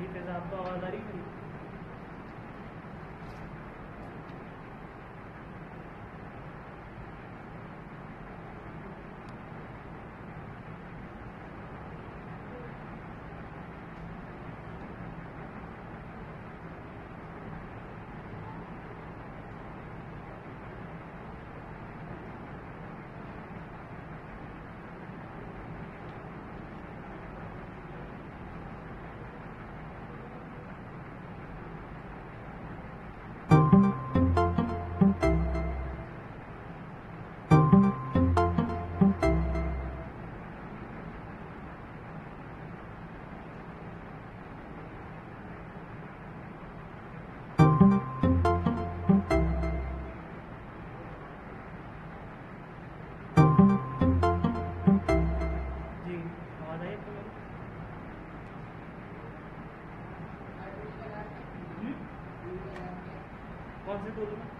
ठीक है, आपको आवाज़ आ रही है? कौन से टूल में?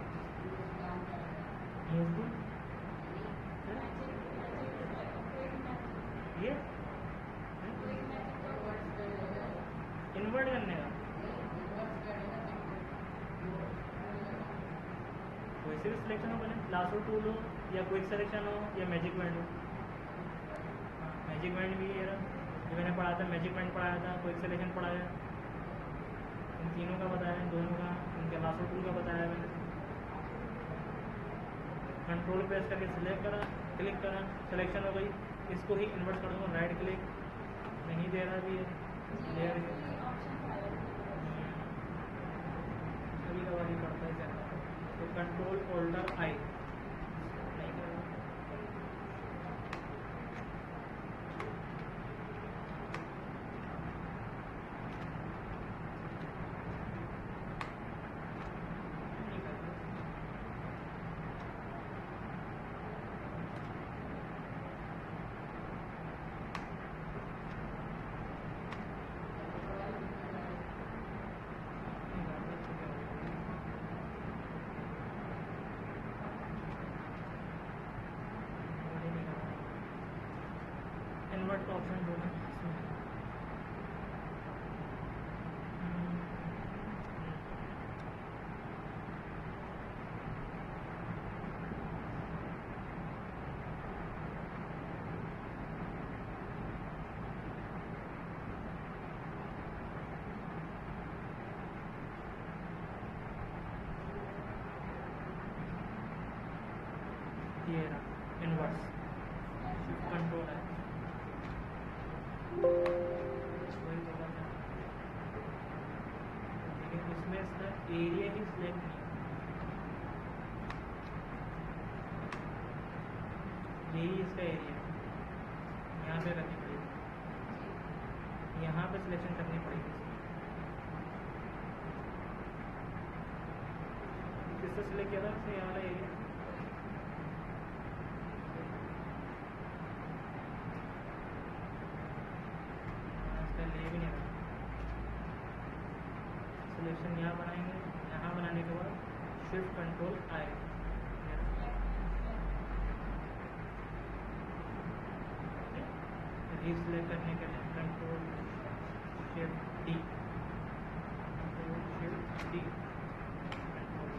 ये इन्वर्ट करने का वैसे भी सिलेक्शन हो, पहले लासो टूल हो या क्विक सिलेक्शन हो या मैजिक बैंड हो। मैजिक बैंड भी ये जो मैंने पढ़ा था, मैजिक बैंड पढ़ाया था, क्विक सिलेक्शन पढ़ाया, इन तीनों का बताया, दोनों का, इनके लासो टूल का बताया मैंने। कंट्रोल प्रेस करके सिलेक्ट करा, क्लिक करा, सिलेक्शन हो गई, इसको ही इन्वर्ट कर दूँगा, राइट क्लिक, नहीं दे रहा भी है, लेयर कभी कभार ही करता है ज़्यादा, तो कंट्रोल होल्डर आई इन्वर्ट का ऑप्शन दो ना ये रहा इन्वर्स कंट्रोल है, वही बोला था, लेकिन इसमें इसका एरिया ही सिलेक्ट नहीं, यही इसका एरिया यहाँ पे करनी पड़ेगी, यहाँ पे सिलेक्शन करनी पड़ेगी। किससे सिलेक्ट किया था इससे, यहाँ वाला एरिया, ले भी नहीं रहा, सिलेक्शन यहाँ बनाएंगे, यहाँ बनाने के बाद शिफ्ट कंट्रोल आए, रीसिलेक्ट करने के लिए control shift D, control shift D, control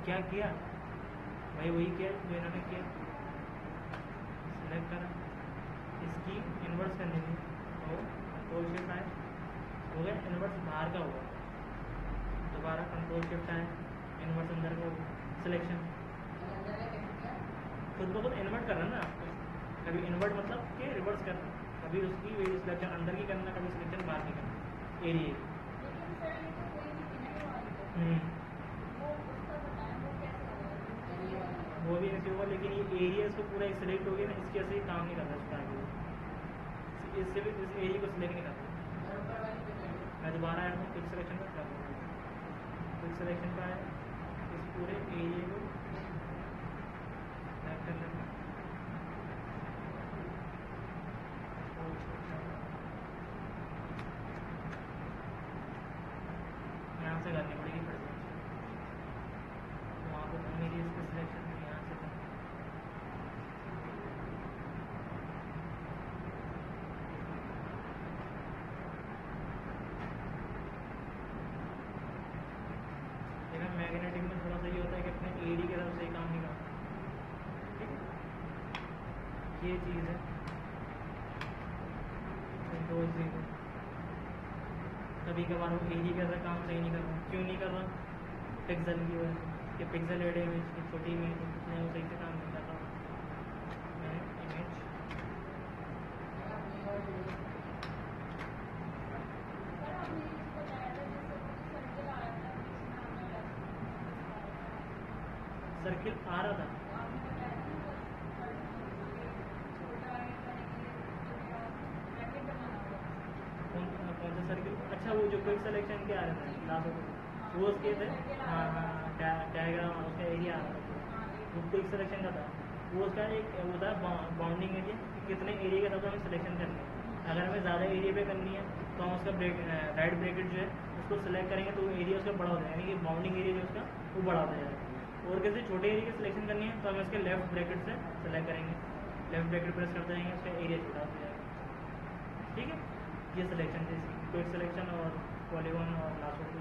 क्या किया भाई, वही किया जो इन्होंने किया, सिलेक्ट करा, इसकी इन्वर्स करनी थी तो कंट्रोल शिफ्ट आए, हो गया इन्वर्स बाहर का होगा, दोबारा कंट्रोल शिफ्ट आए, इन्वर्स अंदर का होगा, सिलेक्शन खुद ब खुद इन्वर्ट करना ना आपको, कभी इन्वर्ट मतलब कि रिवर्स करना, कभी उसकी वही सिलेक्शन अंदर की करना, कभी सिलेक्शन बाहर की करना, एरिया वो भी ऐसे होगा, लेकिन ये एरिया इसको पूरा सिलेक्ट हो गया ना, इसके ऐसे ही काम नहीं करता उसका आगे, इससे भी इस एरिया को सिलेक्ट नहीं करता। मैं दोबारा आया हूँ क्विक सिलेक्शन का, क्या क्विक सिलेक्शन का है, इस पूरे एरिया को सिलेक्ट कर लेना, यहाँ से करनी पड़ेगी, फिर वहाँ पर मेरी इसका सिलेक्शन यहाँ से ये चीज़ है विंडोज 0। कभी कभार वो एरिया का काम सही नहीं कर रहा। क्यों नहीं कर रहा? पिक्सल की वजह से, कि पिक्सल एड इमेज की छोटी इमेज है वो सही से काम नहीं कर रहा। मैं इमेज सर्किल आ रहा था। कौन सा सर्किल? अच्छा वो जो क्विक सिलेक्शन के आ रहे थे लास्ट वो उसके थे। हाँ हाँ डायग्राम उसका एरिया आ रहा था वो क्विक सिलेक्शन का था। वो उसका एक वो था बाउंडिंग एरिया, कितने एरिया के साथ हमें सिलेक्शन करनी है। अगर हमें ज़्यादा एरिया पे करनी है तो हम उसका राइट ब्रैकेट जो है उसको सिलेक्ट करेंगे तो एरिया उसका बड़ा हो जाएगा, यानी कि बाउंडिंग एरिया जो उसका वो बड़ा हो जाएगा। और किसी छोटे एरिया की सिलेक्शन करनी है तो हमें उसके लेफ्ट ब्रैकेट से सिलेक्ट करेंगे, लेफ्ट ब्रैकेट प्रेस करते जाएंगे, उसका एरिया छोटा हो जाएगा। ठीक है, ये सिलेक्शन थी इसकी, क्विक सिलेक्शन और पॉलीगॉन और लासो की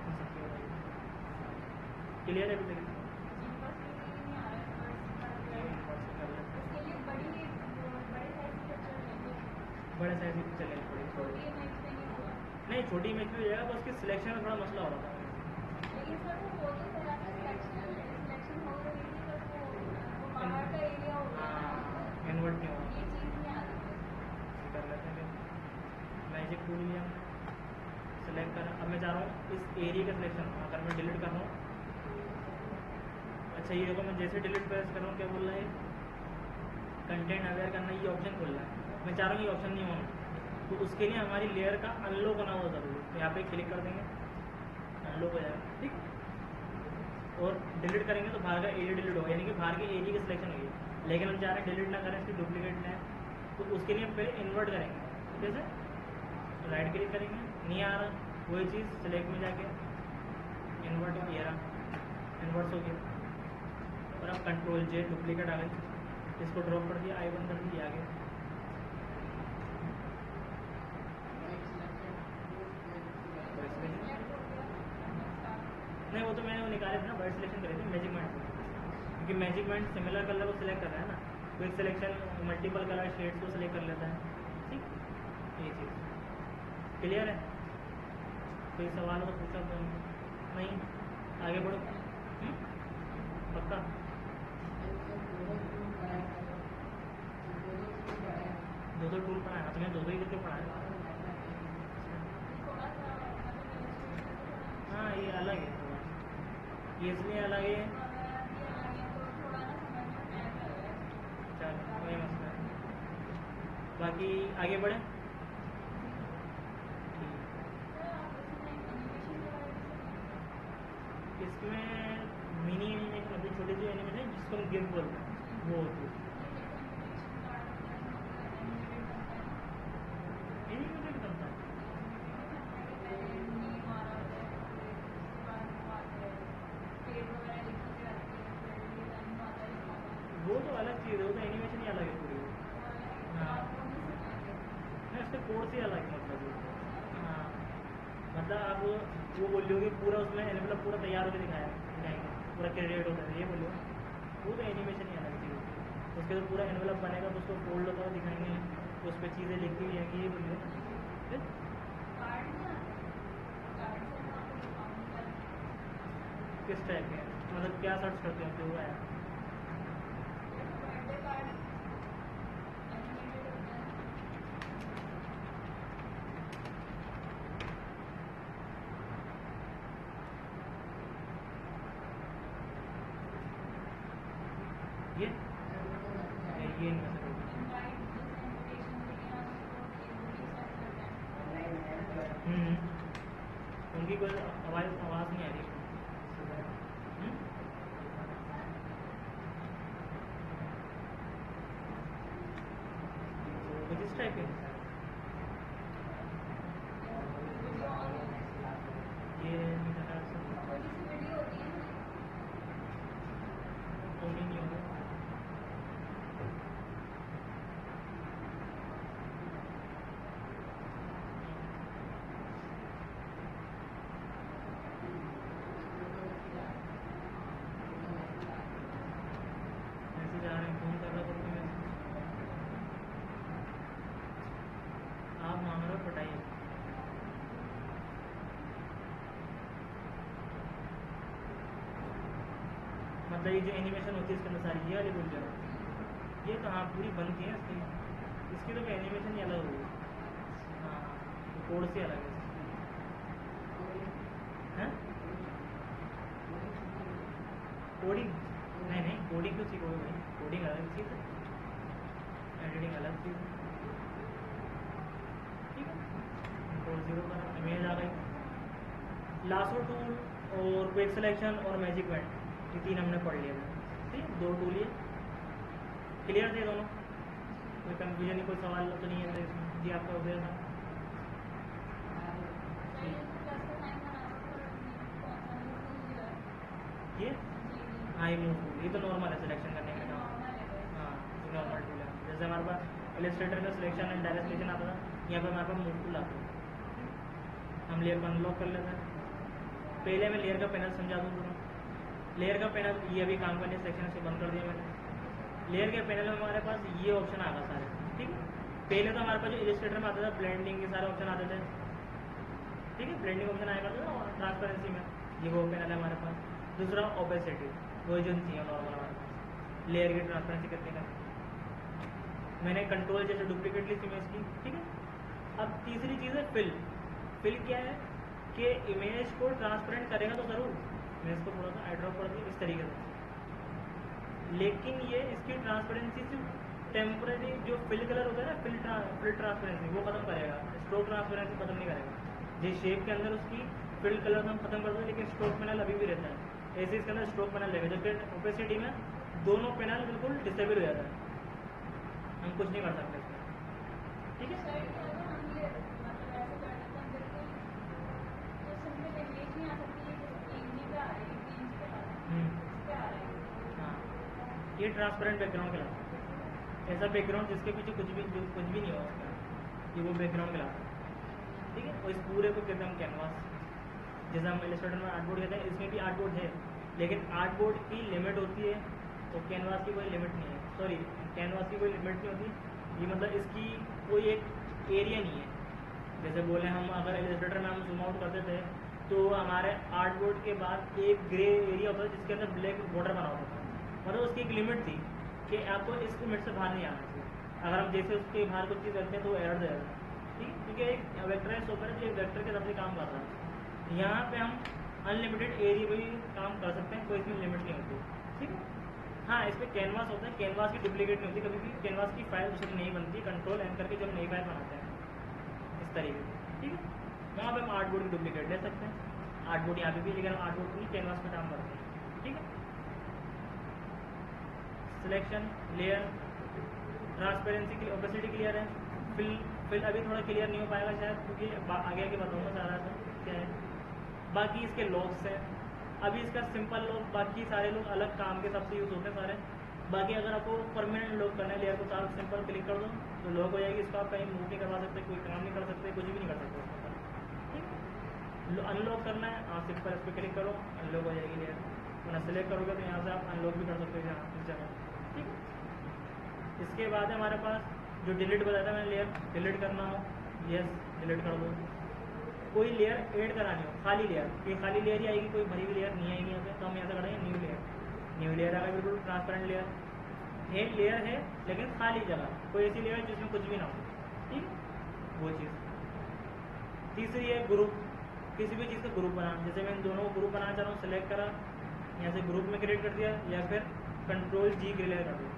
सबकी हो जाएगी। क्लियर है? अभी तक बड़े साइज की चलेगी थोड़ी नहीं, छोटी इमेज भी हो जाएगा, बस उसकी सिलेक्शन में थोड़ा मसला हो रहा था। इन्वर्ट नहीं होगा, कर लेते हैं। मैजिक टूल लिया हमने, सेलेक्ट करा। अब मैं चाह रहा हूँ इस एरिया का सिलेक्शन, अगर मैं डिलीट कर रहा हूँ। अच्छा ये देखो, मैं जैसे डिलीट प्रेस कर रहा हूँ क्या बोल रहा है? कंटेंट अवेयर करना, ये ऑप्शन खुल रहा है। मैं चाह रहा हूँ ये ऑप्शन नहीं होना, तो उसके लिए हमारी लेयर का अनलॉक होना बहुत ज़रूरी है। तो यहाँ पे क्लिक कर देंगे, अनलॉक हो जाएगा। ठीक, और डिलीट करेंगे तो बाहर का एरिया डिलीट होगा, यानी कि बाहर के एरिया की सिलेक्शन होगी। लेकिन हम चाह रहे हैं डिलीट ना करें, इसकी डुप्लीकेट लें, तो उसके लिए हम पहले इन्वर्ट करेंगे। जैसे राइट क्लिक करेंगे, नहीं आ रहा, वही चीज़ सिलेक्ट में जाके इन्वर्ट किया रहा, इन्वर्ट हो गया। और अब कंट्रोल जे डुप्लीकेट आ गई, इसको ड्रॉप कर दिया, आई 1 कर दिया, आगे नहीं वो तो मैंने वो निकाले थे ना, वाइट सिलेक्शन करे थे मैजिक माइंड, क्योंकि मैजिक माइंड सिमिलर कलर को सिलेक्ट कर रहा है ना, quick selection multiple colour shades को सिलेक्ट कर लेता है। ठीक, ये चीज़ क्लियर है? कोई सवाल हो तो पूछा तो नहीं, आगे बढ़ो। पक्का दो टूल पढ़ाया, तो मैं दो ही करके पढ़ाया। हाँ ये अलग है थोड़ा, ये इसलिए अलग है। चलो कोई मसला नहीं, बाकी आगे बढ़े। इसमें मिनी एनिमेशन होती है, छोटी सी एनिमेशन जिसको हम गिफ बोलते हैं, वो होती है। एनिमेटेड बनता है वो तो अलग चीज़ है, वो तो एनिमेशन ही अलग है पूरी। हाँ नहीं, उसके कोड से अलग है मतलब। हाँ मतलब आप वो बोलियोगे पूरा उसमें एनवेलप पूरा तैयार होकर दिखाएंगे, पूरा क्रिएट होता है, ये बोलिए वो तो एनिमेशन ही अलग चीज़ होती है। उसके तो पूरा एनवेलप बनेगा तो उसको फोल्ड होता हुआ दिखाएंगे, उस पर चीज़ें लिखी हुई हैं कि ये बोलिए किस टाइप के, मतलब क्या सर्च करते हैं जो है। ये इनमें से उनकी कोई आवाज़ नहीं आ रही। किस टाइप के ये नहीं होगा। ऐसे जा रहे हैं, फोन कर रहा था मतलब ये जो एनिमेशन होती है इसके अंदर सारी ये वाली भूल जाओ, ये तो हाँ पूरी बनती है इसकी, इसकी तो एनिमेशन ही अलग होगी। हाँ कोड से अलग है कोडिंग, नहीं कोडिंग तो सीखोगे भाई, कोडिंग अलग चीज़ है, एडिटिंग अलग चीज़ है, ठीक है। कंट्रोल 0 पर इमेज आ गई, लासो टूल और क्विक सिलेक्शन और मैजिक बैंड, ये 3 हमने पढ़ लिया था, ठीक है। 2 टूल ये क्लियर थे दोनों, कोई कंफ्यूजन नहीं, कोई सवाल तो नहीं है इसमें जी आपका हो गया था। ये हाँ ये मूव, ये तो नॉर्मल है सिलेक्शन करने का काम, हाँ ये नॉर्मल टूल है। जैसे हमारे पास इलस्ट्रेटर में सिलेक्शन एंड डायरेक्ट सिलेक्शन आता था, यहाँ पर हमारे पास मूव टूल आता है। हम लेयर को अनलॉक कर लेते हैं। पहले मैं लेयर का पैनल समझा दूँ पूरा। लेयर का पैनल ये अभी काम करने सेक्शन से बंद कर दिया मैंने। लेयर के पैनल में हमारे पास ये ऑप्शन आ गया सारे, ठीक है। पहले तो हमारे पास जो इलस्ट्रेटर में आता था ब्लेंडिंग के सारे ऑप्शन आते थे, ठीक है, ब्लेंडिंग ऑप्शन आया करता था और ट्रांसपेरेंसी में ये वो पैनल है हमारे पास। दूसरा ओपेसिटी, वो जो चाहिए नॉर्मल हमारे पास, लेयर की ट्रांसपेरेंसी करने का मैंने कंट्रोल जैसे डुप्लीकेट ली थी इमेज की, ठीक है। अब तीसरी चीज़ है फिल। फिल क्या है कि इमेज को ट्रांसपेरेंट करेगा तो ज़रूर, इमेज को थोड़ा सा आईड्रॉप कर दी इस तरीके से, लेकिन ये इसकी ट्रांसपेरेंसी सिर्फ टेम्परेरी जो फिल कलर होता है ना, फिल ट्रांसपेरेंसी वो खत्म करेगा, स्ट्रोक ट्रांसपेरेंसी खत्म नहीं करेगा। जिस शेप के अंदर उसकी फिल कलर हम खत्म कर दें, लेकिन स्ट्रोक पैनल अभी भी रहता है, ऐसे इसके अंदर स्ट्रोक पैनल रहेगा। जबकि ओपेसिटी में दोनों पैनल बिल्कुल डिसेबल हो जाता है, हम कुछ नहीं कर सकते इसमें, ठीक है। हाँ ये ट्रांसपेरेंट बैकग्राउंड कहलाता है, ऐसा बैकग्राउंड जिसके पीछे कुछ भी नहीं हो उसका, ये वो बैकग्राउंड कहलाता है, ठीक है। और इस पूरे को कहते हैं हम कैनवास। जैसे हम इलस्ट्रेटर में आर्टबोर्ड कहते हैं, इसमें भी आर्टबोर्ड है, लेकिन आर्टबोर्ड की लिमिट होती है तो कैनवास की कोई लिमिट नहीं है, सॉरी कैनवास की कोई लिमिट नहीं होती। ये मतलब इसकी कोई एक एरिया नहीं है। जैसे बोले हम अगर इलस्ट्रेटर में हम जूम आउट करते थे तो हमारे आर्टबोर्ड के बाद एक ग्रे एरिया होता है जिसके अंदर ब्लैक बॉर्डर बना होता था, मतलब उसकी एक लिमिट थी कि आपको इस लिमिट से बाहर नहीं आना चाहिए। अगर हम जैसे उसके बाहर कुछ चीज़ करते हैं तो वो एरर देगा, ठीक है, क्योंकि एक वेक्टराइज सॉफ्टवेयर जो एक वेक्टर के तरफ से काम कर रहा है। यहाँ पे हम अनलिमिटेड एरिया में भी काम कर सकते हैं, कोई इसमें लिमिट नहीं होती, ठीक है। हाँ इस पर कैनवास होता है, कैनवास की डुप्लीकेट नहीं होती कभी भी, कैनवास की फाइल दूसरी नहीं बनती, कंट्रोल एन करके जब नई फाइल बनाते हैं इस तरीके से, ठीक है। वहाँ पर हम आर्टबोर्ड की डुप्लीकेट ले सकते हैं, आर्टबोर्ड यहाँ पे भी, लेकिन हम आर्टबोर्ड को कैनवास पे काम करते हैं, ठीक है। सिलेक्शन, लेयर, ट्रांसपेरेंसी की, ओपेसिटी क्लियर है। फिल अभी थोड़ा क्लियर नहीं हो पाएगा शायद, क्योंकि आगे आगे बताऊँगा सारा सा क्या है। बाकी इसके लॉग्स हैं, अभी इसका सिंपल लॉग, बाकी सारे लोग अलग काम के सबसे यूज़ होते हैं सारे। बाकी अगर आपको परमानेंट लॉक करना है लेयर को, तो आप सिंपल क्लिक कर दो तो लॉक हो जाएगी। इसको आप कहीं मूव नहीं करवा सकते, कोई काम नहीं कर सकते, कुछ भी नहीं कर सकते उसके ऊपर, ठीक है। अनलॉक करना है आप सिंपल इस पर क्लिक करो, अनलॉक हो जाएगी लेयर। वरना सेलेक्ट करोगे तो यहाँ से आप अनलॉक भी कर सकते हो यहाँ इस जगह, ठीक है। इसके बाद है हमारे पास जो डिलीट बताया था मैंने, लेयर डिलीट करना हो, यस डिलीट कर दो। कोई लेयर ऐड करानी हो, खाली लेयर, ये खाली लेयर ही आएगी, कोई भरी हुई लेयर नहीं आएगी यहाँ पे, तो हम यहाँ से करेंगे न्यू लेयर। न्यू लेयर आएगा बिल्कुल ट्रांसपेरेंट लेयर है, लेयर है लेकिन खाली जगह, कोई ऐसी लेयर जिसमें कुछ भी ना हो, ठीक है, वो चीज़। तीसरी है ग्रुप, किसी भी चीज़ का ग्रुप बनाना। जैसे मैं इन दोनों को ग्रुप बनाना चाह रहा हूँ, सेलेक्ट करा, यहाँ से ग्रुप में क्रिएट कर दिया, या फिर कंट्रोल जी क्लियर कर दिया,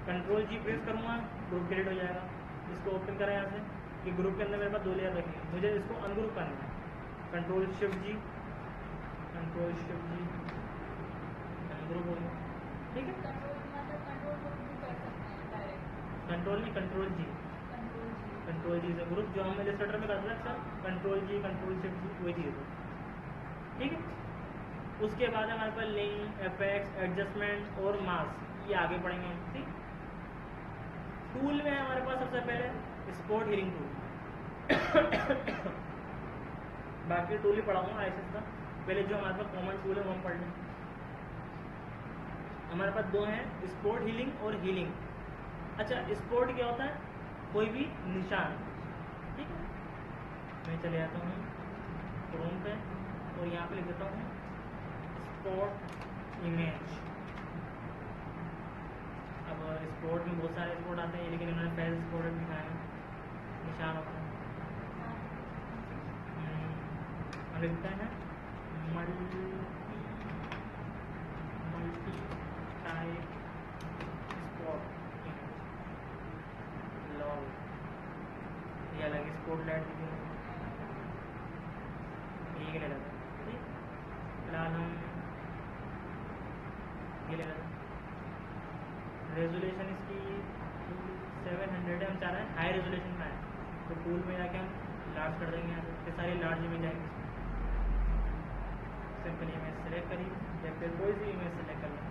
कंट्रोल जी प्रेस करूँगा ग्रुप क्रिएट हो जाएगा। इसको ओपन करें यहाँ से कि ग्रुप के अंदर मेरे पास 2 लेयर रखी है, मुझे इसको अनग्रुप करना है, कंट्रोल शिफ्ट जी अनग्रुप हो गया, ठीक है। कंट्रोल नहीं, कंट्रोल जी से ग्रुप, जो हम इलस्ट्रेटर में करते हैं सर, कंट्रोल जी कंट्रोल शिफ्ट जी वही चीज़ है, ठीक है। उसके बाद हमारे पास लिंक, एफेक्ट्स, एडजस्टमेंट और मास्क, ये आगे पढ़ेंगे, ठीक। टूल में हमारे पास सबसे पहले स्पॉट हीलिंग टूल बाकी टूल ही पढ़ाऊंगा ऐसे का, पहले जो हमारे पास कॉमन टूल है वो हम पढ़ लें। हमारे पास 2 हैं, स्पॉट हीलिंग और हीलिंग। अच्छा स्पॉट क्या होता है, कोई भी निशान, ठीक है। मैं चले जाता हूँ क्रोम पे और यहाँ पे लिख देता हूँ स्पॉट इमेज, स्पोर्ट में बहुत सारे स्पोर्ट आते हैं, लेकिन इन्होंने फेज स्पोर्ट दिखाया है, निशान होता है। हम लिखते हैं मल्टी टाइप स्पोर्ट लॉल, ये अलग स्पोर्ट लाइट दी ये ले लेते हैं। ठीक, फिलहाल हम ये ले लेते हैं। रेजोल्यूशन इसकी 700 है, हम चाह रहे हैं हाई रेजोल्यूशन का है, तो टूल में जाके हम लार्ज कर देंगे, यहाँ पे सारी लार्ज इमेज आएगी। सिंपल इमेज सेलेक्ट करिए या फिर कोई सी इमेज सेलेक्ट कर लें।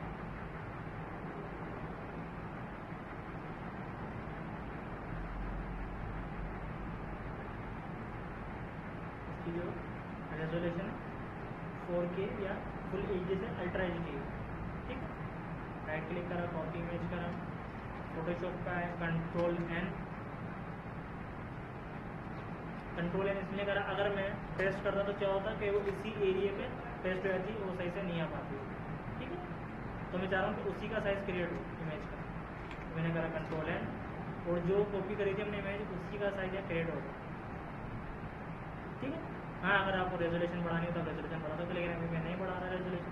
इसकी जो रेजोल्यूशन है 4K या फुल HD से अल्ट्रा HD है। ठीक है, राइट क्लिक करा, कॉपी इमेज करा, फोटोशॉप का है कंट्रोल एन इसलिए करा, अगर मैं पेस्ट करता तो क्या होता कि वो इसी एरिया पे पेस्ट हो जाती, वो सही से नहीं आ पाती। ठीक है, तो मैं चाह रहा हूँ कि उसी का साइज क्रिएट हो इमेज का, तो मैंने करा कंट्रोल एन, और जो कॉपी करी थी हमने इमेज उसी का साइज या क्रिएट होगा। ठीक है, हाँ अगर आपको रेजोल्यूशन बढ़ानी हो तो रेजोल्यूशन बढ़ा दो, लेकिन अभी मैं नहीं बढ़ा रहा रेजोल्यूशन।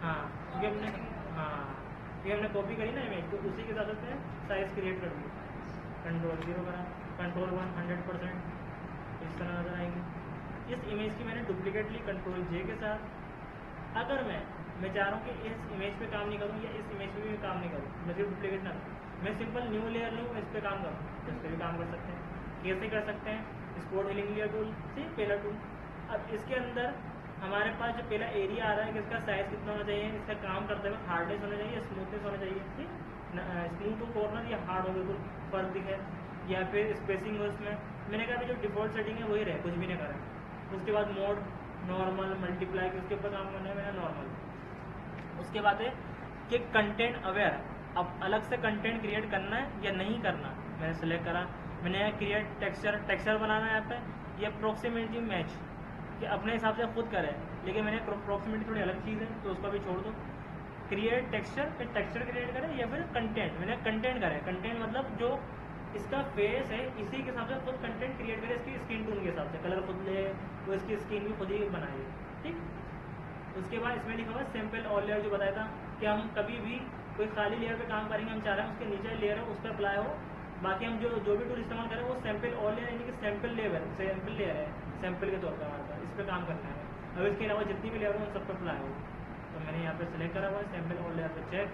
हाँ क्योंकि हमने कॉपी करी ना इमेज, तो उसी के साथ से साइज क्रिएट कर दी। कंट्रोल 0 करा, कंट्रोल 1 100% इस तरह नजर आएंगे। इस इमेज की मैंने डुप्लीकेट ली कंट्रोल J के साथ। अगर मैं चाह रहा हूँ कि इस इमेज पे काम नहीं करूँ या इस इमेज पे भी काम नहीं करूँ, मैं सिर्फ डुप्लीकेट ना करूँ, मैं सिंपल न्यू लेयर लूँ, इस पर काम करूँ, तो इस पर भी काम कर सकते हैं। कैसे कर सकते हैं? स्पोर्ट हीलिंग लेयर टूल से पहला टूल। अब इसके अंदर हमारे पास जो पहला एरिया आ रहा है कि इसका साइज कितना होना चाहिए, इसका काम करते हुए हार्डनेस होना चाहिए, स्मूथनेस होना चाहिए। ठीक, स्मूथ टू कॉर्नर या हार्ड हो बिल्कुल फर्क दिखे, या फिर स्पेसिंग हो इसमें। मैंने कहा जो डिफॉल्ट सेटिंग है वही रहे, कुछ भी नहीं करें। उसके बाद मोड नॉर्मल मल्टीप्लाई, उसके ऊपर काम करना है मैंने नॉर्मल। उसके बाद है कि कंटेंट अवेयर, अब अलग से कंटेंट क्रिएट करना है या नहीं करना, मैंने सेलेक्ट करा। मैंने क्रिएट टेक्सचर बनाना है यहाँ पे, या प्रॉक्सिमिटी मैच कि अपने हिसाब से खुद करें, लेकिन मैंने प्रॉक्सिमिटी थोड़ी अलग चीज़ है तो उसको भी छोड़ दो। क्रिएट टेक्सचर, फिर टेक्सचर क्रिएट करें या फिर कंटेंट, मैंने कंटेंट करें। कंटेंट मतलब जो इसका फेस है इसी के हिसाब से खुद कंटेंट क्रिएट करे, इसकी स्किन टोन के हिसाब से कलर खुद ले, वो इसकी स्किन भी खुद ही बनाए। ठीक, उसके बाद इसमें लिखा हुआ सैंपल ऑल लेयर, जो बताया था कि हम कभी भी कोई खाली लेयर पे काम करेंगे, हम चाह रहे हैं उसके नीचे लेयर है उस पर अप्लाई हो, बाकी हम जो भी टूल इस्तेमाल करें वो सैंपल ऑल लेयर, यानी कि सैंपल लेयर है, सैंपल के तौर पर हमारे पास इस पर काम करना है। अब इसके अलावा जितनी भी लेयर हो उन सब पर अप्लाई हो, तो मैंने यहाँ पे सेलेक्ट करा हुआ है सैंपल ऑल लेयर पर चेक।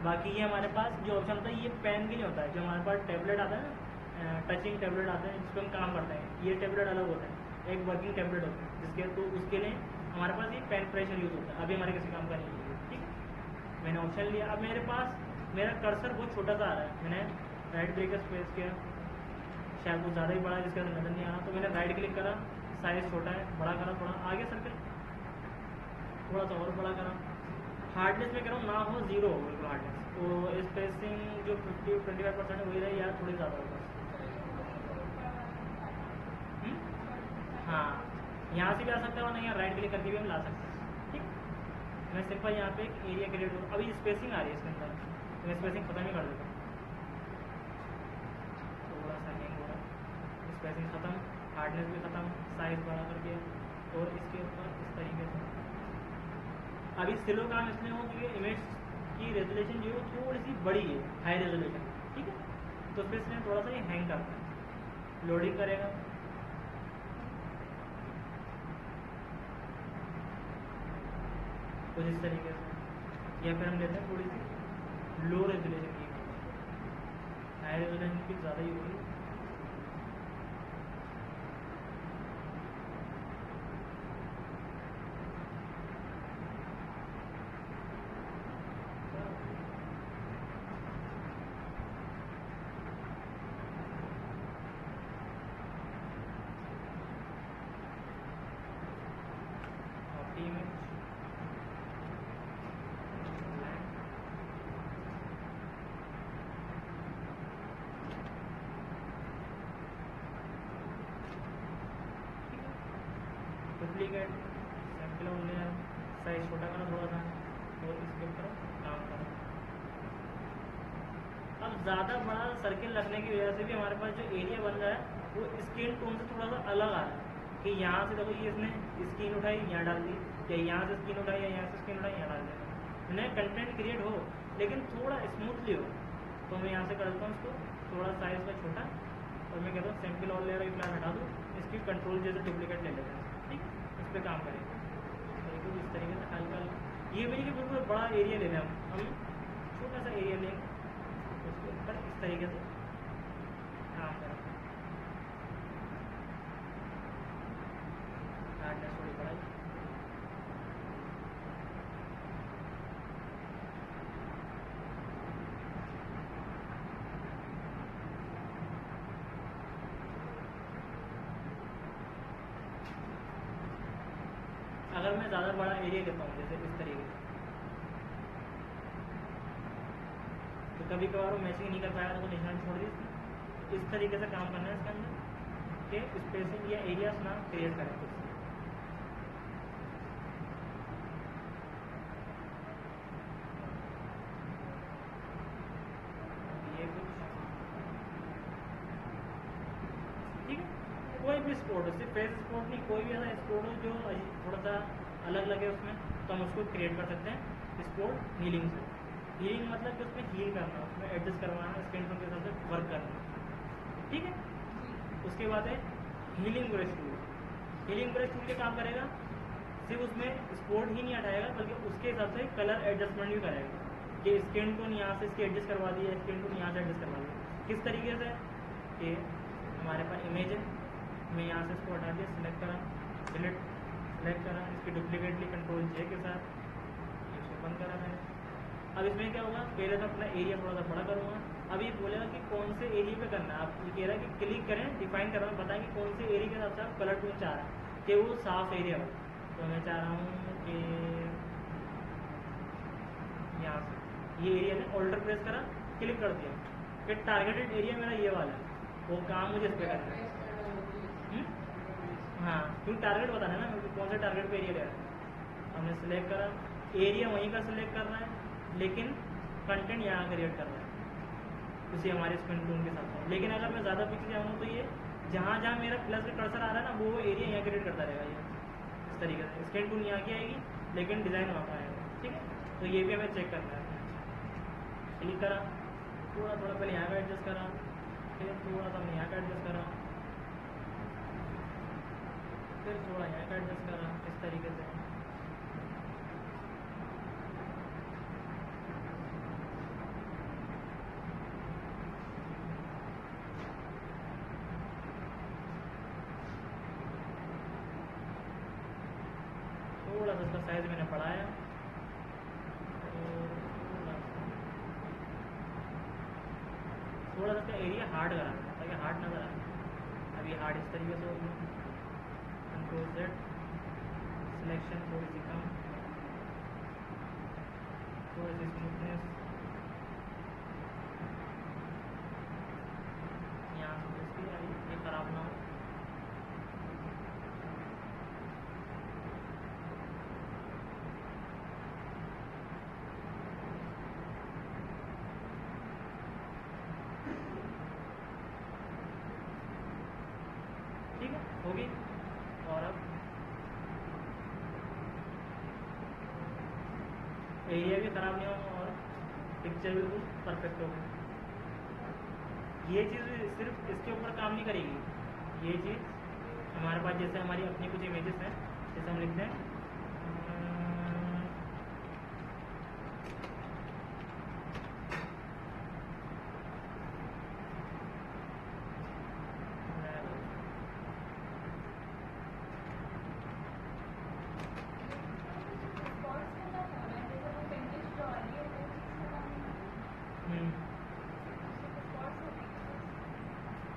बाकी ये हमारे पास जो ऑप्शन होता है ये पेन के लिए होता है, जो हमारे पास टैबलेट आता है ना, टचिंग टैबलेट आता है जिस पर हम काम करते हैं, ये टैबलेट अलग होता है, एक वर्किंग टैबलेट होता है जिसके, तो उसके लिए हमारे पास ये पेन प्रेशर यूज होता है। अभी हमारे किसी काम का नहीं है। ठीक, मैंने ऑप्शन लिया। अब मेरे पास मेरा कर्सर बहुत छोटा सा आ रहा है, मैंने राइट क्लिक स्पेस किया, शायद कुछ ज़्यादा ही बड़ा है जिसका नजर नहीं आ रहा, तो मैंने राइट क्लिक करा, साइज छोटा है, बड़ा करा, थोड़ा आगे सर्कल, थोड़ा सा और बड़ा करा। हार्डनेस में कह रहा हूँ ना हो 0 हो बिल्कुल हार्डनेस, तो स्पेसिंग जो 50-25% है वही रही, यार थोड़ी ज़्यादा होगा। हाँ, यहाँ से भी आ सकता है, वरना यहाँ राइट क्लिक करके भी हम ला सकते हैं। ठीक, मैं सिंपल यहाँ पे एक एरिया क्रिएट करूँ। अभी स्पेसिंग आ रही है इसके अंदर, तो मैं स्पेसिंग खत्म ही कर देता हूँ, थोड़ा सा हैंग हो रहा है। स्पेसिंग खत्म, हार्डनेस भी खत्म, साइज बड़ा करके, और इसके ऊपर इस तरीके से। अभी स्लो काम इसलिए हो क्योंकि इमेज की रेजोल्यूशन जो है थोड़ी सी बड़ी है, हाई रेजोल्यूशन। ठीक है, तो फिर इसमें थोड़ा सा ये हैंग करता है, लोडिंग करेगा। कुछ इस तरीके से, या फिर हम लेते हैं थोड़ी सी लो रेजोल्यूशन की, हाई रेजोल्यूशन की ज़्यादा ही होगी। Duplicate sample on layer, size छोटा करो थोड़ा सा, और इसके ऊपर काम करो। अब ज़्यादा बड़ा सर्किल रखने की वजह से भी हमारे पास जो एरिया बन रहा है वो स्किन टोन से थोड़ा सा अलग आ रहा है कि यहाँ से देखो ये इसने स्किन उठाई यहाँ डाल दी, या यहाँ से स्किन उठाई या यहाँ से स्किन उठाई यहाँ डाल दिया। नया कंटेंट क्रिएट हो लेकिन थोड़ा स्मूथली हो, तो मैं यहाँ से कर देता हूँ इसको थोड़ा साइज का छोटा, और मैं कहता हूँ सैम्पल ऑल लेयर प्लान हटा दूँ, इसकी कंट्रोल जैसे डुप्लीकेट ले लेते हैं। ठीक है, इस पर काम करेंगे बिल्कुल इस तरीके से हल्का। ये भी नहीं कि बिल्कुल बड़ा एरिया ले लें, हम छोटा सा एरिया लेंगे, उसके ऊपर इस तरीके से काम करें। हार्डनेस थोड़ी बढ़ाई, अगर मैं ज़्यादा बड़ा एरिया लेता हूँ जैसे इस तरीके से, तो कभी कभार वो मैचिंग नहीं कर पाया तो वो निशान छोड़ दी। इस तरीके से काम करना है इसके अंदर कि स्पेसिंग या एरियाज ना क्रिएट करें कुछ। ये कुछ ठीक है, कोई भी स्पोर्ट हो, सिर्फ फेस स्पोर्ट नहीं, कोई भी ऐसा स्पोर्ट हो जो थोड़ा सा अलग लगे उसमें, तो हम उसको क्रिएट कर सकते हैं स्पोर्ट हीलिंग से। हीलिंग मतलब कि उसमें हील करना, उसमें एडजस्ट करवाना, स्किन टोन के हिसाब से वर्क करना। ठीक है, उसके बाद है healing brush tool. Healing brush tool के काम करेगा, सिर्फ उसमें स्पोर्ट ही नहीं हटाएगा बल्कि उसके हिसाब से कलर एडजस्टमेंट भी करेगा कि स्किन टोन यहाँ से इसकी एडजस्ट करवा दी है, स्किन टोन यहाँ से एडजस्ट करवा दी। किस तरीके से कि हमारे पास इमेज है, मैं यहाँ से इसको हटा दिया, सिलेक्ट करा, डिलीट सेलेक्ट करा, इसकी डुप्लीकेटली कंट्रोल जे के साथ इसको बंद करा मैंने। अब इसमें क्या होगा, पहले तो अपना एरिया थोड़ा सा बड़ा करूँगा। अब ये बोलेगा कि कौन से एरिया पे करना है, आप ये कह रहा है कि क्लिक करें, डिफाइन करना, बताएं कि कौन से एरिया के हिसाब से आप कलर टोन चाह रहे हैं कि वो साफ एरिया हो। तो मैं चाह रहा हूँ कि यहाँ से ये एरिया में ऑल्टर प्रेस करा, क्लिक कर दिया कि टारगेटेड एरिया मेरा ये वाला है, वो काम मुझे इस पर करना है। हाँ, क्योंकि टारगेट बताना है ना मुझे कौन से टारगेट पे एरिया ले रहा है। हमने सिलेक्ट करा, एरिया वहीं का सिलेक्ट करना है लेकिन कंटेंट यहाँ क्रिएट करना है उसी हमारे स्किन टोन के साथ। लेकिन अगर मैं ज़्यादा पीछे जाऊँगा तो ये जहाँ जहाँ मेरा प्लस का कर्सर आ रहा है ना वो एरिया यहाँ क्रिएट करता रहेगा। ये इस तरीके से स्किन टोन यहाँ की आएगी लेकिन डिज़ाइन वहाँ पर आएगा। ठीक है, तो ये भी हमें चेक करना है। क्लिक करा, थोड़ा थोड़ा पहले यहाँ का एडजस्ट करा, फिर थोड़ा सा मैं यहाँ का एडजस्ट करा, फिर थोड़ा यहाँ का एडजस्ट करा, इस तरीके से। थोड़ा सा इसका साइज मैंने बढ़ाया, थोड़ा सा इसका एरिया हार्ड करा ताकि हार्ड नजर आए। अभी हार्ड इस तरीके से होगी, कंट्रोल जेड, सिलेक्शन थोड़ी सी कम, थोड़ी सी स्मूथनेस यहाँ से इसकी आई, ये खराब ना हो। ठीक है, होगी। और अब एरिया भी ख़राब नहीं होगा और पिक्चर बिल्कुल परफेक्ट होगी। ये चीज़ सिर्फ इसके ऊपर काम नहीं करेगी, ये चीज़ हमारे पास जैसे हमारी अपनी कुछ इमेजेस हैं, जैसे हम लिखते हैं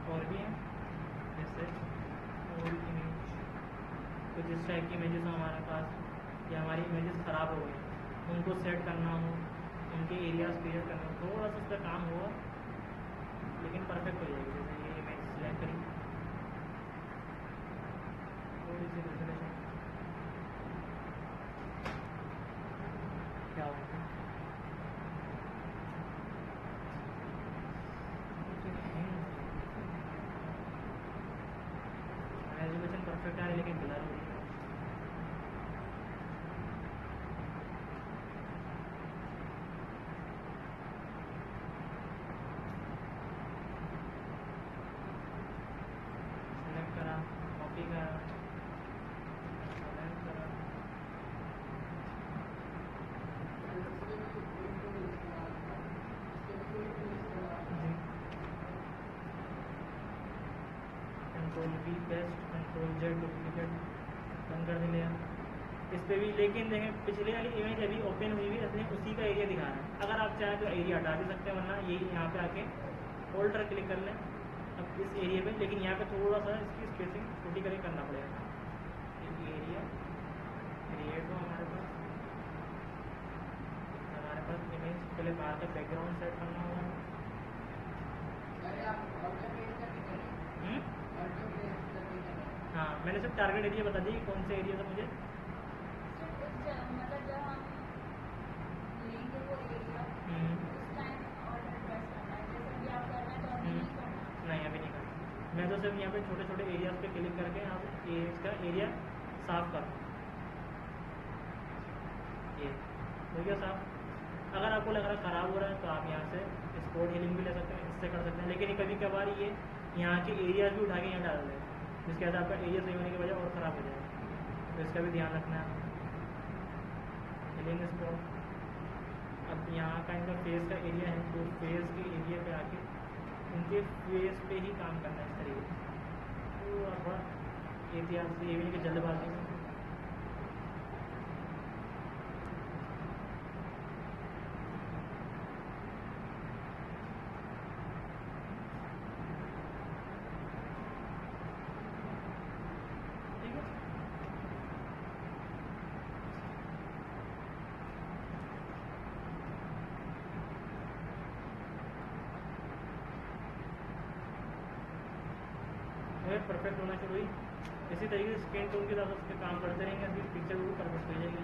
और भी हैं जैसे ओल्ड इमेज, कुछ इस टाइप की इमेजेस हो हमारे पास या हमारी इमेजेस ख़राब हो गई उनको सेट करना हो, उनके एरियाज क्रिएट करना हो, थोड़ा सा उसका काम होगा लेकिन परफेक्ट हो जाएगी। जैसे ये इमेज सिलेक्ट करी, थोड़ी सी रेजोल्यूशन क्या होगा, परफेक्ट आ रही है लेकिन ब्लर हो रही है। सेलेक्ट करा, कॉपी करा, सेलेक्ट करा, control V paste, control Z duplicate बंद कर दिया। इस पे भी लेकिन देखें पिछले वाली इमेज अभी ओपन हुई हुई इसलिए उसी का एरिया दिखा रहा है। अगर आप चाहें तो एरिया हटा भी सकते हैं, वरना ये यहाँ पे आके ऑल्टर क्लिक कर लें अब इस एरिया पे, लेकिन यहाँ पे थोड़ा सा इसकी स्पेसिंग छोटी करके करना पड़ेगा। एरिया क्रिएट हो हमारे पास इमेज, पहले बाहर का बैकग्राउंड सेट करना होगा। हाँ मैंने सिर्फ टारगेट एरिया बता दी कौन से एरिया था मुझे। मतलब जब हम लेंगे वो एरिया उस टाइम ऑर्डर प्रेस करना है, जैसे भी आप कर रहे हैं तो अभी नहीं करना। नहीं अभी नहीं करना, मैं तो सिर्फ यहाँ पे छोटे छोटे एरियाज पे क्लिक करके यहाँ पे इसका एरिया साफ कर, ये हो गया साफ। अगर आपको लग रहा है ख़राब हो रहा है तो आप यहाँ से स्पॉट हीलिंग भी ले सकते हैं, इससे कर सकते हैं। लेकिन कभी कभार ये यहाँ के एरियाज भी उठा के यहाँ डाल दें, जिसके बाद आपका एरिया सही होने की वजह और ख़राब हो जाएगा, तो इसका भी ध्यान रखना है। हीलिंग स्पॉट, अब यहाँ का इनका फेस का एरिया है तो फेस के एरिया पे आके इनके फेस पे ही काम करना है इस तरीके से। तो आप थोड़ा एहतियात से, ये भी नहीं कि जल्दबाजी में। परफेक्ट होना शुरू हुई। इसी तरीके से स्किन टोन के साथ उस पर काम करते रहेंगे, अभी पिक्चर वो परफेक्ट हो जाएगी।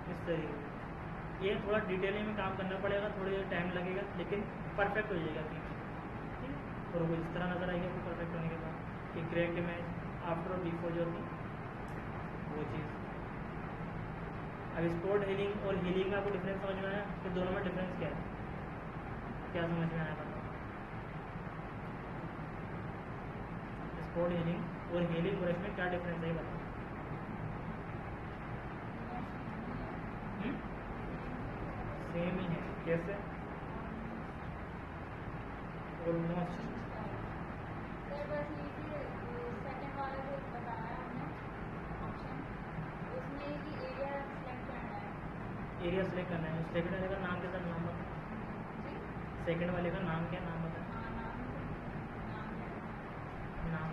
इस तरीके ये थोड़ा डिटेलिंग में काम करना पड़ेगा, थोड़ी टाइम लगेगा, लेकिन परफेक्ट हो जाएगा ठीक है। और वो इस तरह नज़र आएगी आपको परफेक्ट होने के बाद कि करेक्ट इमेज आफ्टर बिफोर जो थी वो चीज़। अब स्पॉट हीलिंग और हीलिंग का आपको डिफरेंस समझ में आया कि दोनों में डिफरेंस क्या है, क्या समझ में आया बताओ? स्पॉट हीलिंग और हीलिंग ब्रश में क्या डिफरेंस है बताओ? सेम ही है, कैसे? ऑलमोस्ट सर बस ये सेकंड वाला जो बताया हमने ऑप्शन, उसमें कि एरिया सेलेक्ट करना है। एरिया सेलेक्ट करना है। सेकंड वाले का नाम क्या था, नाम बता। सेकंड वाले का नाम क्या, नाम बता। नाम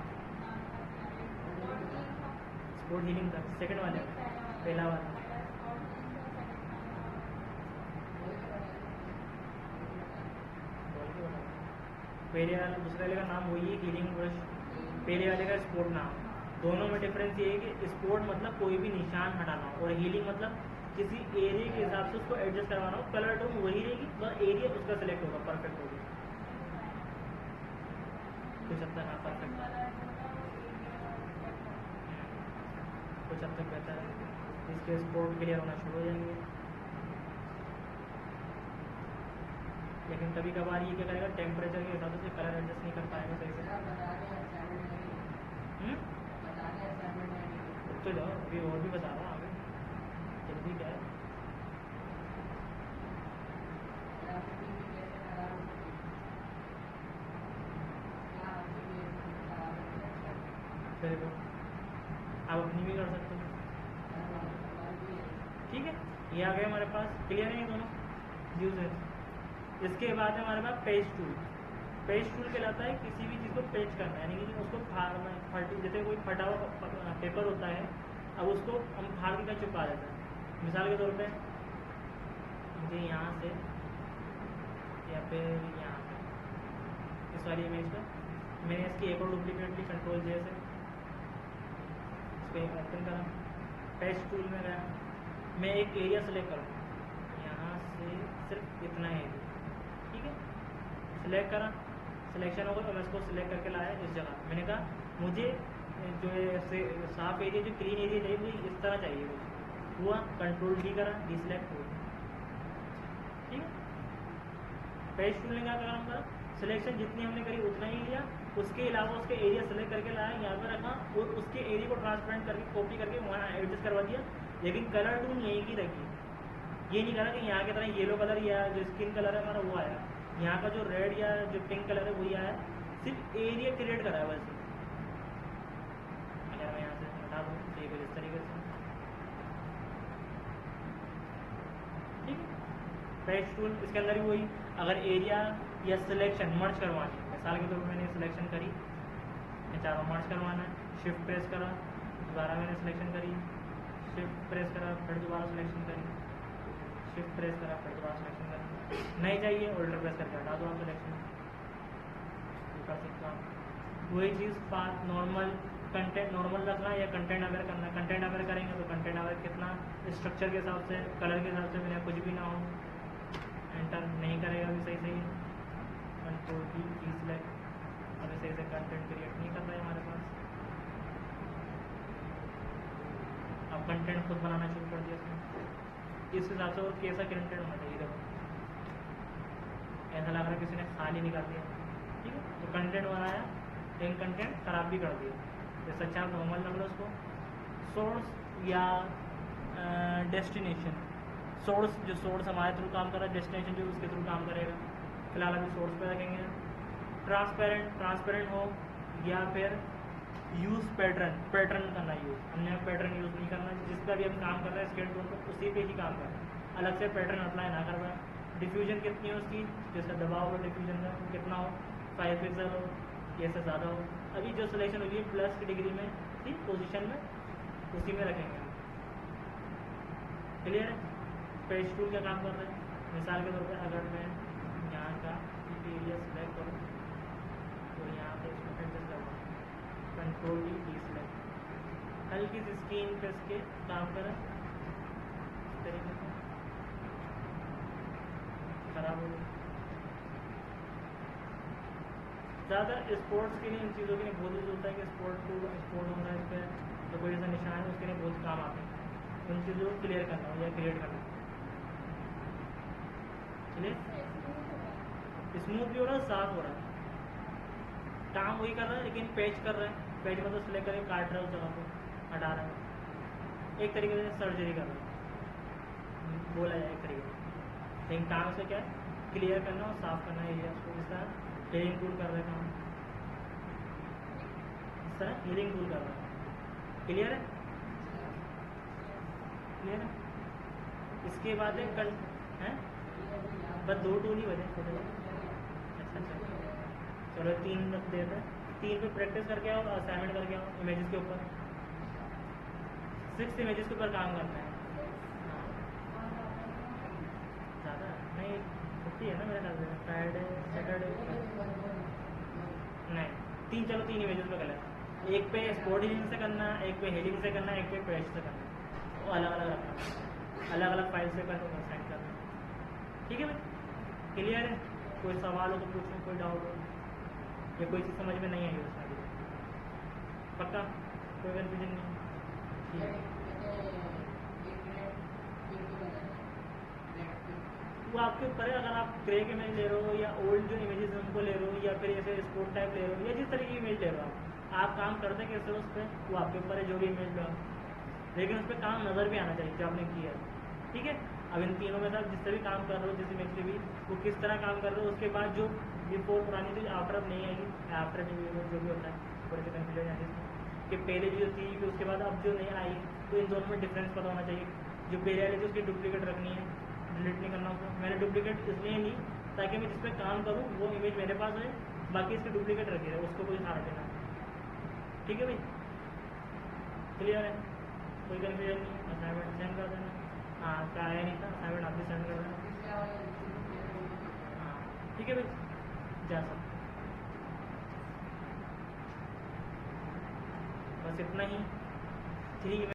स्पॉट हीलिंग का सेकंड वाले का, पहला वाला पहले वाला, दूसरे वाले का नाम वही है हीलिंग ब्रश, पहले वाले का स्पॉट नाम। दोनों में डिफरेंस ये है कि स्पॉट मतलब कोई भी निशान हटाना हो, और हीलिंग मतलब किसी एरिया के हिसाब से उसको एडजस्ट करवाना हो। कलर टोन वही रहेगी, बस एरिया उसका सिलेक्ट होगा, परफेक्ट होगा कुछ हद तक। हाँ परफेक्ट, कुछ हद तक बेहतर है। इसके स्पॉट क्लियर होना शुरू हो जाएंगे। लेकिन कभी कभार ये क्या करेगा, टेम्परेचर के हिसाब से कलर एडजस्ट नहीं कर पाएगा सही से। तो जाओ अभी और भी बता रहा हूँ आगे, जल्दी क्या है। फिर आप अपनी भी कर सकते हो, ठीक है। ये आ गए हमारे पास, क्लियर है ये दोनों यूज है। इसके बाद है हमारे पास पेज टूल। पेज टूल कहलाता है किसी भी चीज़ को पेज करना, यानी कि उसको फाड़, जैसे कोई फटा हुआ पेपर होता है, अब उसको हम फाड़ के क्या चिपका देते हैं। मिसाल के तौर पे मुझे यहाँ से या फिर यहाँ पे इस वाली इमेज पे मैंने इसकी एक और डुप्लीकेट ली, कंट्रोल जे से इसको एक ओपन करा, पेज टूल में गया, मैं एक एरिया सेलेक्ट करूँ, यहाँ से सिर्फ इतना एरिया, ठीक है, सिलेक्ट करा, सिलेक्शन होगा तो मैं इसको सिलेक्ट करके लाया इस जगह। मैंने कहा मुझे जो है साफ एरिया, जो क्लीन एरिया चाहिए मुझे इस तरह चाहिए, कुछ हुआ, कंट्रोल डी करा, डिसलेक्ट हो, ठीक है। पेज टूल ने क्या करा, हम करा सिलेक्शन जितनी हमने करी उतना ही लिया, उसके अलावा उसके एरिया सेलेक्ट करके लाया, यहाँ पर रखा और उसके एरिया को ट्रांसपेरेंट करके कॉपी करके वहाँ एडजस्ट करवा दिया, लेकिन कलर टून यहीं की रखी। ये नहीं करा कि यहाँ की तरह येलो कलर या जो स्किन कलर है हमारा वो आया, यहाँ का जो रेड या जो पिंक कलर है वही आया, सिर्फ एरिया क्रिएट करा है वैसे। अगर मैं यहाँ से हटा दूँ तो ये इस तरीके से, ठीक है। पेज टूल इसके अंदर भी वही, अगर एरिया या सिलेक्शन मर्ज करवानी है, मिसाल के तौर पर मैंने सिलेक्शन करी, मैं चारों मर्ज करवाना है, शिफ्ट प्रेस करा, दोबारा मैंने सिलेक्शन करी, शिफ्ट प्रेस करा, फिर दोबारा सिलेक्शन करी, शिफ्ट प्रेस करा, फिर दोबारा सिलेक्शन करी, नहीं चाहिए ऑल्टर प्रेस करके हटा दो आप सिलेक्शन, कर सकता हूँ। वही चीज़ पाथ नॉर्मल कंटेंट नॉर्मल रखना या कंटेंट अवेयर करना, कंटेंट अवेयर करेंगे तो कंटेंट अवेयर कितना स्ट्रक्चर के हिसाब से, कलर के हिसाब से, मैंने कुछ भी ना हो, एंटर नहीं करेगा अभी सही सही, कंट्रोल की सिलेक्ट, अभी सही से कंटेंट क्रिएट नहीं कर रहा है हमारे पास, अब कंटेंट खुद बनाना शुरू कर दिया इसमें, इस हिसाब से वो कैसा कंटेंट होना चाहिए, देखो ऐसा लग रहा है किसी ने खाली निकाल दिया, ठीक है, तो कंटेंट बनाया लेकिन कंटेंट खराब भी कर दिया। जैसे अच्छा आप नॉर्मल रख लो उसको, सोर्स या डेस्टिनेशन, सोर्स जो सोर्स हमारे थ्रू काम कर रहा है, डेस्टिनेशन जो उसके थ्रू काम करेगा, फिलहाल अभी सोर्स पे रखेंगे। ट्रांसपेरेंट हो या फिर यूज़ पैटर्न करना, यूज़ हमने पैटर्न यूज़ नहीं करना, जिस पर भी हम काम कर रहे हैं स्केल टूल पर उसी पे ही काम कर रहे हैं, अलग से पैटर्न अप्लाई ना कर रहा है। डिफ्यूजन कितनी हो उसकी, जैसे दबाव हो डिफ्यूजन का कितना हो, 5 पिक्सल हो या से ज़्यादा हो। अभी जो सिलेक्शन हुई है प्लस की डिग्री में थी पोजीशन में, उसी में रखेंगे। क्लियर है। पेज टूल का काम कर रहे हैं, मिसाल के तौर पर अगर मैं यहाँ का एरिया सिलेक्ट करूँ तो यहाँ पे इसको एडजस्ट करवाऊँ, कंट्रोल डी सिलेक्ट, हल्की सी स्क्रीन पे इसके काम करें, इस तरीके से खराब हो गई। ज़्यादा स्पोर्ट्स के लिए इन चीज़ों के लिए बहुत यूज होता है कि स्पोर्ट होना है इस पर, तो कोई ऐसा निशान है उसके लिए बहुत काम आते हैं, उन चीज़ों को क्लियर करना हो या क्रिएट करना। चलिए स्मूथ भी हो रहा है, साफ हो रहा है, काम वही कर रहा है लेकिन पेज कर रहा है, पेज मतलब सिलेक्ट करके काट रहा है उस जगह को, हटा रहा है, एक तरीके से सर्जरी कर रहा है बोला जाए एक तरीके से, लेकिन काम से क्या है क्लियर करना और साफ करना एरिया को। इस तरह हीलिंग टूल कर रहे हैं काम, इस तरह हीलिंग टूल कर रहा है। क्लियर है, क्लियर है। इसके बाद है बस 2 टूल ही बचे छोटे। अच्छा चलो 3 रख देते हैं, 3 पे प्रैक्टिस करके आओ, असाइनमेंट करके आओ इमेजेस के ऊपर, 6 इमेजेस के ऊपर काम करना है। ज़्यादा नहीं, छुट्टी है ना मेरे ख्याल से, फ्राइडे सैटरडे नहीं, 3 चलो 3 इमेजेस पे कलर, एक पे स्पोर्ट हीलिंग से करना, एक पे हीलिंग से करना, एक पे पेज से करना, वो अलग अलग रखना, अलग अलग फाइल से कर सेंड करना। ठीक है भाई, क्लियर है। कोई सवाल हो तो पूछो, कोई डाउट हो या कोई चीज़ समझ में नहीं आई उसमें, पक्का कोई कन्फ्यूजन नहीं। ठीक है, वो आपके ऊपर है, अगर आप ग्रे के इमेज ले रहे हो या ओल्ड जो इमेजेस हैं उनको ले रहे हो या फिर ऐसे स्पोर्ट टाइप ले रहे हो या जिस तरह की इमेज ले रहे हो आप काम करते कैसे उस पर, वो आपके ऊपर है जो भी इमेज लो, लेकिन उस पर काम नज़र भी आना चाहिए जो आपने किया है। ठीक है, अब इन तीनों में से आप जिससे भी काम कर रहे हो, जिस इमेज पे भी, वो किस तरह काम कर रहे हो, उसके बाद जो बिफोर पुरानी थी आफ्टर अब नहीं आएगी, आफ्टर जो भी होता है थोड़े से कन्फ्यूजन है इसमें कि पहले जो थी फिर उसके बाद अब जो नहीं आई, तो इन दोनों में डिफरेंस पता होना चाहिए। जो पहले वाली थी उसकी डुप्लीकेट रखनी है, डिलीट नहीं करना उसको। मैंने डुप्लीकेट इसलिए ली ताकि मैं जिस पे काम करूँ वो इमेज मेरे पास है, बाकी इसकी डुप्लीकेट रखी है, उसको कोई सहारा देना। ठीक है भाई, क्लियर है? कोई कन्फ्यूजन नहीं? असाइनमेंट सेंड कर देना। हाँ, क्या आया नहीं था, असाइनमेंट आप भी सेंड कर देना। हाँ ठीक है भाई, जा सकते। बस इतना ही। ठीक है।